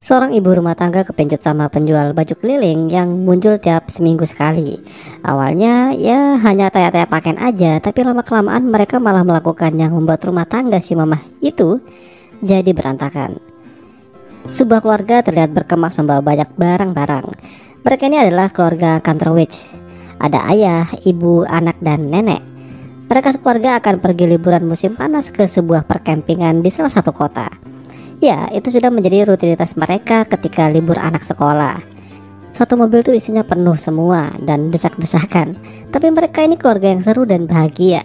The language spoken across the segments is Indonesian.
Seorang ibu rumah tangga kepencut sama penjual baju keliling yang muncul tiap seminggu sekali. Awalnya ya hanya tanya-tanya pakaian aja, tapi lama-kelamaan mereka malah melakukan yang membuat rumah tangga si mamah itu jadi berantakan. Sebuah keluarga terlihat berkemas membawa banyak barang-barang. Mereka ini adalah keluarga Kantrowicz. Ada ayah, ibu, anak, dan nenek. Mereka sekeluarga akan pergi liburan musim panas ke sebuah perkempingan di salah satu kota. Ya, itu sudah menjadi rutinitas mereka ketika libur anak sekolah. Satu mobil tuh isinya penuh semua dan desak-desakan. Tapi mereka ini keluarga yang seru dan bahagia.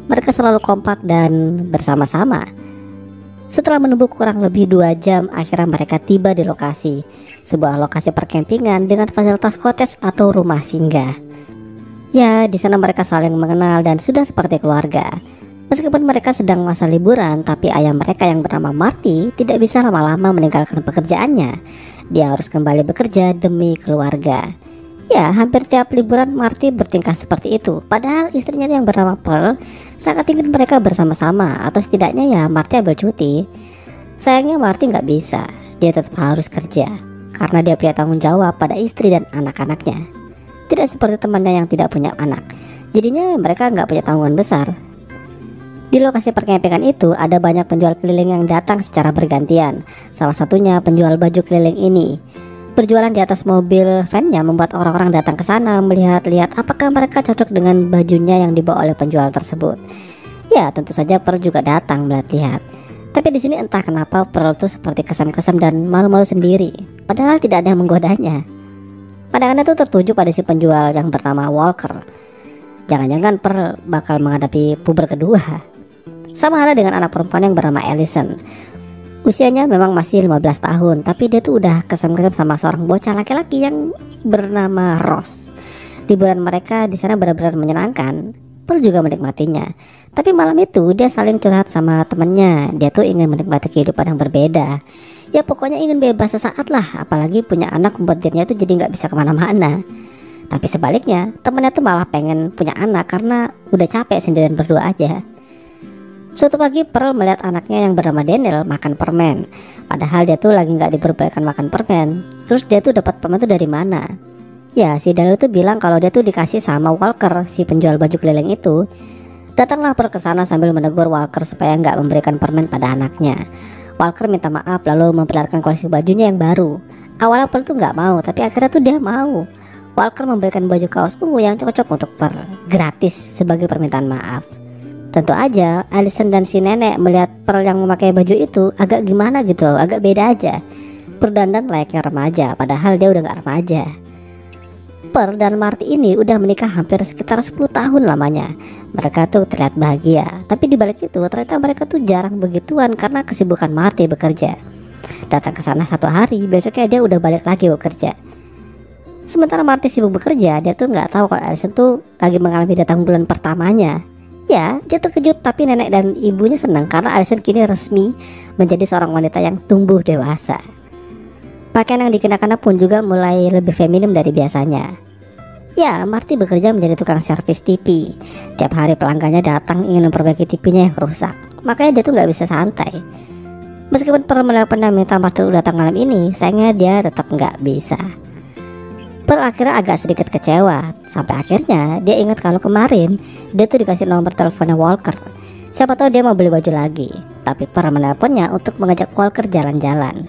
Mereka selalu kompak dan bersama-sama. Setelah menunggu kurang lebih 2 jam, akhirnya mereka tiba di lokasi. Sebuah lokasi perkempingan dengan fasilitas kotes atau rumah singgah. Ya, di sana mereka saling mengenal dan sudah seperti keluarga. Meskipun mereka sedang masa liburan, tapi ayah mereka yang bernama Marty tidak bisa lama-lama meninggalkan pekerjaannya. Dia harus kembali bekerja demi keluarga. Ya, hampir tiap liburan Marty bertingkah seperti itu. Padahal istrinya yang bernama Pearl sangat ingin mereka bersama-sama, atau setidaknya ya Marty ambil cuti. Sayangnya Marty nggak bisa. Dia tetap harus kerja karena dia punya tanggung jawab pada istri dan anak-anaknya. Tidak seperti temannya yang tidak punya anak. Jadinya mereka nggak punya tanggungan besar. Di lokasi perkempingan itu ada banyak penjual keliling yang datang secara bergantian. Salah satunya penjual baju keliling ini. Berjualan di atas mobil van-nya membuat orang-orang datang ke sana melihat-lihat apakah mereka cocok dengan bajunya yang dibawa oleh penjual tersebut. Ya, tentu saja Pearl juga datang melihat-lihat. Tapi di sini entah kenapa Pearl tuh seperti kesam-kesam dan malu-malu sendiri. Padahal tidak ada yang menggodanya. Pandangannya tuh tertuju pada si penjual yang bernama Walker. Jangan-jangan Pearl bakal menghadapi puber kedua. Sama halnya dengan anak perempuan yang bernama Allison. Usianya memang masih 15 tahun, tapi dia tuh udah kesam-kesam sama seorang bocah laki-laki yang bernama Ross. Liburan mereka di sana benar-benar menyenangkan. Pearl juga menikmatinya. Tapi malam itu dia saling curhat sama temennya. Dia tuh ingin menikmati kehidupan yang berbeda. Ya pokoknya ingin bebas sesaat lah. Apalagi punya anak membuat dirinya tuh jadi nggak bisa kemana-mana. Tapi sebaliknya temennya tuh malah pengen punya anak karena udah capek sendirian berdua aja. Suatu pagi Pearl melihat anaknya yang bernama Daniel makan permen. Padahal dia tuh lagi nggak diperbolehkan makan permen. Terus dia tuh dapat permen tuh dari mana? Ya, si Daniel tuh bilang kalau dia tuh dikasih sama Walker, si penjual baju keliling itu. Datanglah Pearl ke sana sambil menegur Walker supaya nggak memberikan permen pada anaknya. Walker minta maaf lalu memperlihatkan koleksi bajunya yang baru. Awalnya Pearl tuh nggak mau, tapi akhirnya tuh dia mau. Walker memberikan baju kaos ungu yang cocok untuk Pearl, gratis sebagai permintaan maaf. Tentu aja Allison dan si nenek melihat Pearl yang memakai baju itu agak gimana gitu, agak beda aja. Berdandan layaknya remaja, padahal dia udah gak remaja. Pearl dan Marty ini udah menikah hampir sekitar 10 tahun lamanya. Mereka tuh terlihat bahagia, tapi dibalik itu ternyata mereka tuh jarang begituan karena kesibukan Marty bekerja. Datang ke sana satu hari, besoknya dia udah balik lagi bekerja. Sementara Marty sibuk bekerja, dia tuh nggak tahu kalau Allison tuh lagi mengalami datang bulan pertamanya. Ya, dia terkejut tapi nenek dan ibunya senang karena Allison kini resmi menjadi seorang wanita yang tumbuh dewasa. Pakaian yang dikenakannya pun juga mulai lebih feminim dari biasanya. Ya, Marty bekerja menjadi tukang servis TV. Tiap hari pelanggannya datang ingin memperbaiki TV-nya yang rusak. Makanya dia tuh nggak bisa santai. Meskipun pernah minta Marty datang malam ini, sayangnya dia tetap nggak bisa. Pearl akhirnya agak sedikit kecewa. Sampai akhirnya dia ingat kalau kemarin dia tuh dikasih nomor teleponnya Walker. Siapa tahu dia mau beli baju lagi. Tapi Pearl menelponnya untuk mengajak Walker jalan-jalan.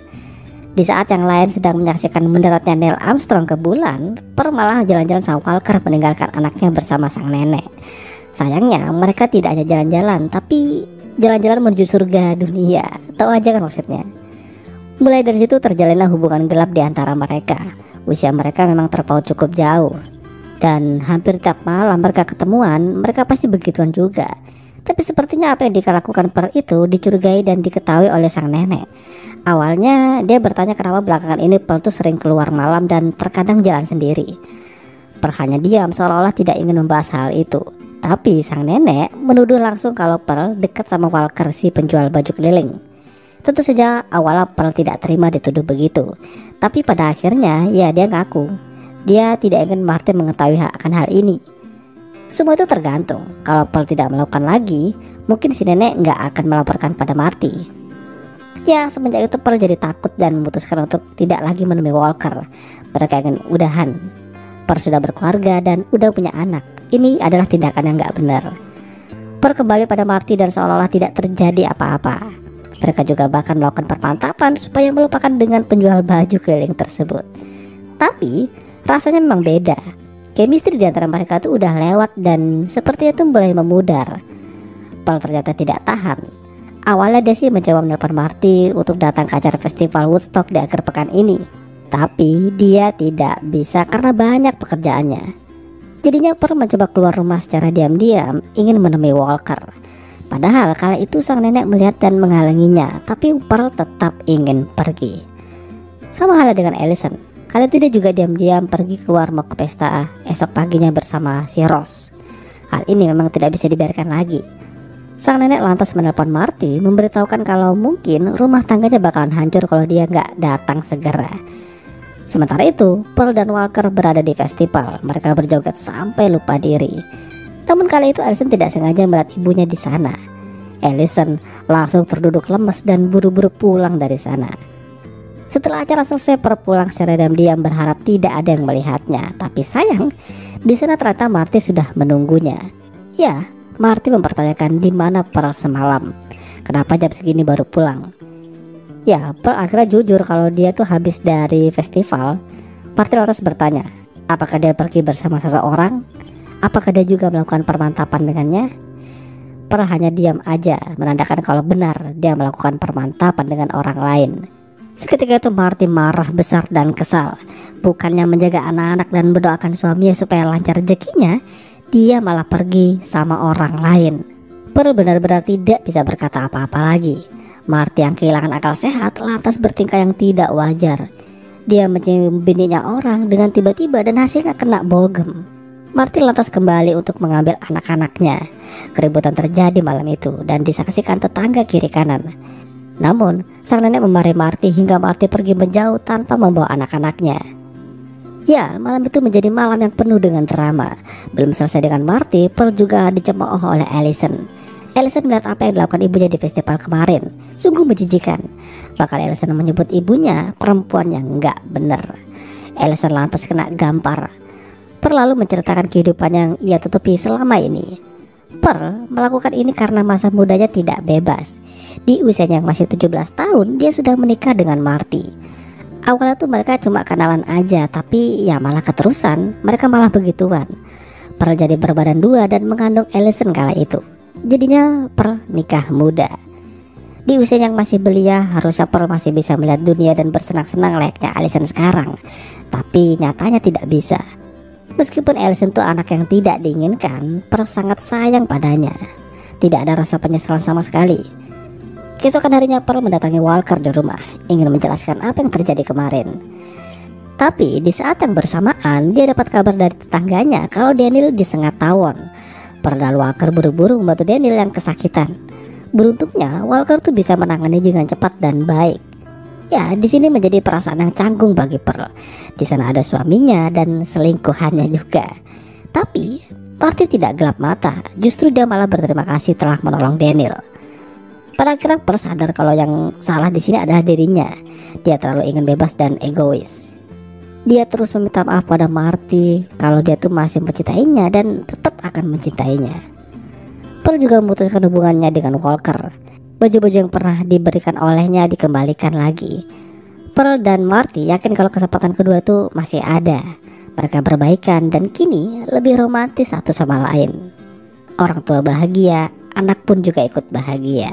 Di saat yang lain sedang menyaksikan mendaratnya Neil Armstrong ke bulan, Pearl malah jalan-jalan sama Walker meninggalkan anaknya bersama sang nenek. Sayangnya mereka tidak hanya jalan-jalan, tapi jalan-jalan menuju surga dunia. Tahu aja kan maksudnya. Mulai dari situ terjalinlah hubungan gelap di antara mereka. Usia mereka memang terpaut cukup jauh. Dan hampir tiap malam mereka ketemuan, mereka pasti begituan juga. Tapi sepertinya apa yang dikelakukan Pearl itu dicurigai dan diketahui oleh sang nenek. Awalnya dia bertanya kenapa belakangan ini Pearl tuh sering keluar malam dan terkadang jalan sendiri. Pearl hanya diam seolah-olah tidak ingin membahas hal itu. Tapi sang nenek menuduh langsung kalau Pearl dekat sama Walker, si penjual baju keliling. Tentu saja awalnya Pearl tidak terima dituduh begitu. Tapi pada akhirnya ya dia ngaku. Dia tidak ingin Marty mengetahui akan hal ini. Semua itu tergantung. Kalau Pearl tidak melakukan lagi, mungkin si nenek nggak akan melaporkan pada Marty. Ya, semenjak itu Pearl jadi takut dan memutuskan untuk tidak lagi menemui Walker. Mereka ingin udahan. Pearl sudah berkeluarga dan udah punya anak. Ini adalah tindakan yang gak benar. Pearl kembali pada Marty dan seolah-olah tidak terjadi apa-apa. Mereka juga bahkan melakukan perpantapan supaya melupakan dengan penjual baju keliling tersebut. Tapi rasanya memang beda. Chemistry di antara mereka tuh udah lewat dan sepertinya tuh mulai memudar. Pearl ternyata tidak tahan. Awalnya dia sih mencoba menelpon Marty untuk datang ke acara festival Woodstock di akhir pekan ini. Tapi dia tidak bisa karena banyak pekerjaannya. Jadinya Pearl mencoba keluar rumah secara diam-diam ingin menemui Walker. Padahal kala itu sang nenek melihat dan menghalanginya, tapi Pearl tetap ingin pergi. Sama halnya dengan Allison. Kala itu dia juga diam-diam pergi keluar mau ke pesta esok paginya bersama si Ross. Hal ini memang tidak bisa dibiarkan lagi. Sang nenek lantas menelpon Marty memberitahukan kalau mungkin rumah tangganya bakalan hancur kalau dia nggak datang segera. Sementara itu, Pearl dan Walker berada di festival. Mereka berjoget sampai lupa diri. Namun kali itu Allison tidak sengaja melihat ibunya di sana. Allison langsung terduduk lemes dan buru-buru pulang dari sana. Setelah acara selesai, Pearl pulang secara diam-diam berharap tidak ada yang melihatnya. Tapi sayang, di sana ternyata Marty sudah menunggunya. Ya, Marty mempertanyakan di mana Pearl semalam. Kenapa jam segini baru pulang? Ya, Pearl akhirnya jujur kalau dia tuh habis dari festival. Marty lantas bertanya, apakah dia pergi bersama seseorang? Apakah dia juga melakukan permantapan dengannya? Pearl hanya diam aja, menandakan kalau benar dia melakukan permantapan dengan orang lain. Seketika itu Marty marah besar dan kesal. Bukannya menjaga anak-anak dan mendoakan suaminya supaya lancar rezekinya, dia malah pergi sama orang lain. Pearl benar-benar tidak bisa berkata apa-apa lagi. Marty yang kehilangan akal sehat lantas bertingkah yang tidak wajar. Dia mencium bininya orang dengan tiba-tiba dan hasilnya kena bogem. Marty lantas kembali untuk mengambil anak-anaknya. Keributan terjadi malam itu dan disaksikan tetangga kiri kanan. Namun sang nenek memarahi Marty hingga Marty pergi menjauh tanpa membawa anak-anaknya. Ya, malam itu menjadi malam yang penuh dengan drama. Belum selesai dengan Marty, Pearl juga dicemooh oleh Allison. Allison melihat apa yang dilakukan ibunya di festival kemarin. Sungguh menjijikan. Bahkan Allison menyebut ibunya perempuan yang nggak bener. Allison lantas kena gampar. Pearl lalu menceritakan kehidupan yang ia tutupi selama ini. Pearl melakukan ini karena masa mudanya tidak bebas. Di usianya yang masih 17 tahun, dia sudah menikah dengan Marty. Awalnya tuh mereka cuma kenalan aja, tapi ya malah keterusan. Mereka malah begituan. Pearl jadi berbadan dua dan mengandung Allison kala itu. Jadinya Pearl nikah muda. Di usia yang masih belia, harusnya Pearl masih bisa melihat dunia dan bersenang-senang layaknya Allison sekarang. Tapi nyatanya tidak bisa. Meskipun Allison tuh anak yang tidak diinginkan, Pearl sangat sayang padanya. Tidak ada rasa penyesalan sama sekali. Keesokan harinya Pearl mendatangi Walker di rumah, ingin menjelaskan apa yang terjadi kemarin. Tapi di saat yang bersamaan dia dapat kabar dari tetangganya kalau Daniel disengat tawon. Pearl dan Walker buru-buru membantu Daniel yang kesakitan. Beruntungnya Walker tuh bisa menangani dengan cepat dan baik. Ya, di sini menjadi perasaan yang canggung bagi Pearl. Di sana ada suaminya dan selingkuhannya juga. Tapi Marty tidak gelap mata, justru dia malah berterima kasih telah menolong Daniel. Pada akhirnya Pearl sadar kalau yang salah di sini adalah dirinya. Dia terlalu ingin bebas dan egois. Dia terus meminta maaf pada Marty kalau dia tuh masih mencintainya dan tetap akan mencintainya. Pearl juga memutuskan hubungannya dengan Walker. Baju-baju yang pernah diberikan olehnya dikembalikan lagi. Pearl dan Marty yakin kalau kesempatan kedua tuh masih ada. Mereka berbaikan dan kini lebih romantis satu sama lain. Orang tua bahagia, anak pun juga ikut bahagia.